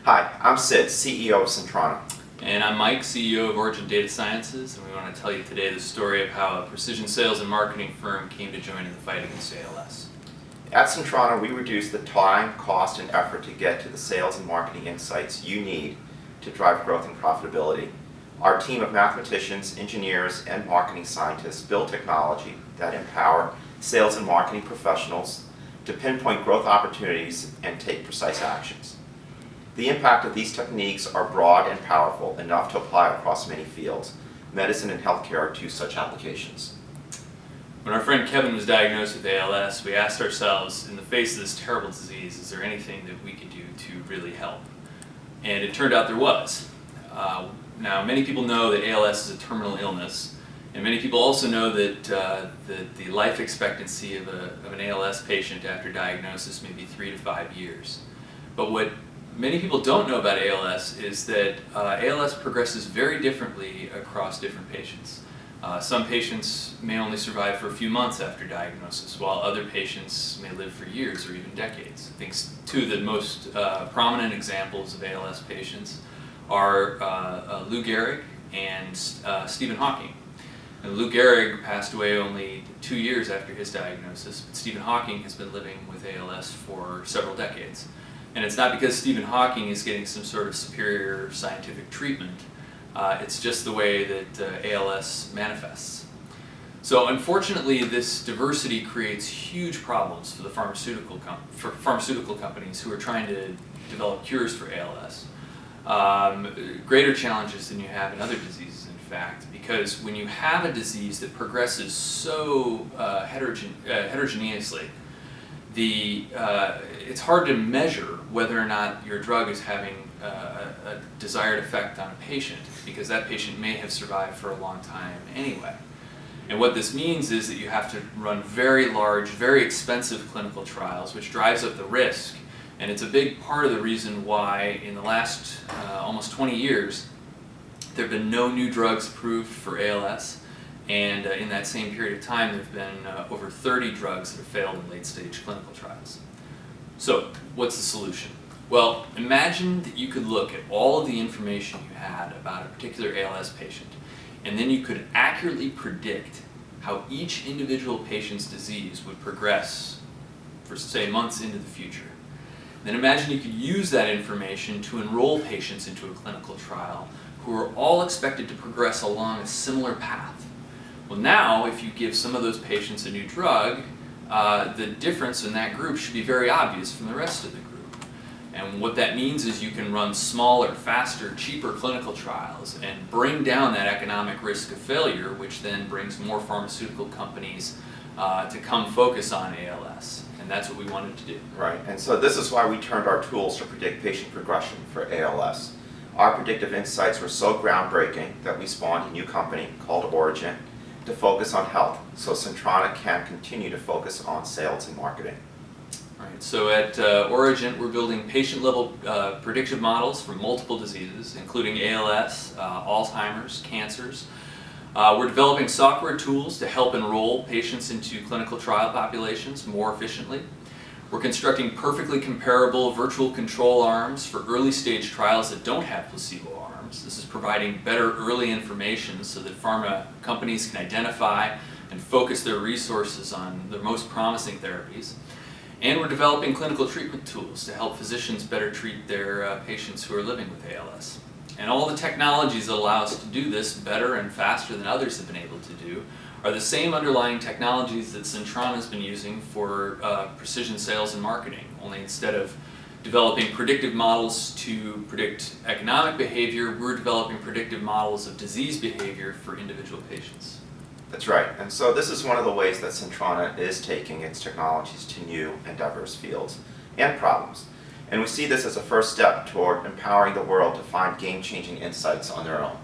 Hi, I'm Sid, CEO of Sentrana. And I'm Mike, CEO of Origent Data Sciences, and we want to tell you today the story of how a precision sales and marketing firm came to join in the fight against ALS. At Sentrana, we reduce the time, cost, and effort to get to the sales and marketing insights you need to drive growth and profitability. Our team of mathematicians, engineers, and marketing scientists build technology that empower sales and marketing professionals to pinpoint growth opportunities and take precise actions. The impact of these techniques are broad and powerful, enough to apply across many fields. Medicine and healthcare are two such applications. When our friend Kevin was diagnosed with ALS, we asked ourselves, in the face of this terrible disease, is there anything that we could do to really help? And it turned out there was. Now, many people know that ALS is a terminal illness, and many people also know that the life expectancy of an ALS patient after diagnosis may be 3 to 5 years. But what many people don't know about ALS is that ALS progresses very differently across different patients. Some patients may only survive for a few months after diagnosis, while other patients may live for years or even decades. I think two of the most prominent examples of ALS patients are Lou Gehrig and Stephen Hawking. And Lou Gehrig passed away only 2 years after his diagnosis, but Stephen Hawking has been living with ALS for several decades. And it's not because Stephen Hawking is getting some sort of superior scientific treatment. It's just the way that ALS manifests. So unfortunately, this diversity creates huge problems for the pharmaceutical companies who are trying to develop cures for ALS. Greater challenges than you have in other diseases, in fact, because when you have a disease that progresses so heterogeneously, it's hard to measure whether or not your drug is having a desired effect on a patient, because that patient may have survived for a long time anyway. And what this means is that you have to run very large, very expensive clinical trials, which drives up the risk. And it's a big part of the reason why in the last almost 20 years, there have been no new drugs approved for ALS. And in that same period of time, there have been over 30 drugs that have failed in late-stage clinical trials. So, what's the solution? Well, imagine that you could look at all of the information you had about a particular ALS patient, and then you could accurately predict how each individual patient's disease would progress for, say, months into the future. Then imagine you could use that information to enroll patients into a clinical trial who are all expected to progress along a similar path. Well, now, if you give some of those patients a new drug, the difference in that group should be very obvious from the rest of the group. And what that means is you can run smaller, faster, cheaper clinical trials and bring down that economic risk of failure, which then brings more pharmaceutical companies to come focus on ALS. And that's what we wanted to do. Right, and so this is why we turned our tools to predict patient progression for ALS. Our predictive insights were so groundbreaking that we spawned a new company called Origent to focus on health, so Sentrana can continue to focus on sales and marketing. Right, so at Origent, we're building patient-level predictive models for multiple diseases, including ALS, Alzheimer's, cancers. We're developing software tools to help enroll patients into clinical trial populations more efficiently. We're constructing perfectly comparable virtual control arms for early-stage trials that don't have placebo arms. This is providing better early information so that pharma companies can identify and focus their resources on the most promising therapies. And we're developing clinical treatment tools to help physicians better treat their patients who are living with ALS. And all the technologies that allow us to do this better and faster than others have been able to do are the same underlying technologies that Sentrana has been using for precision sales and marketing, only instead of developing predictive models to predict economic behavior, we're developing predictive models of disease behavior for individual patients. That's right, and so this is one of the ways that Sentrana is taking its technologies to new and diverse fields and problems. And we see this as a first step toward empowering the world to find game-changing insights on their own.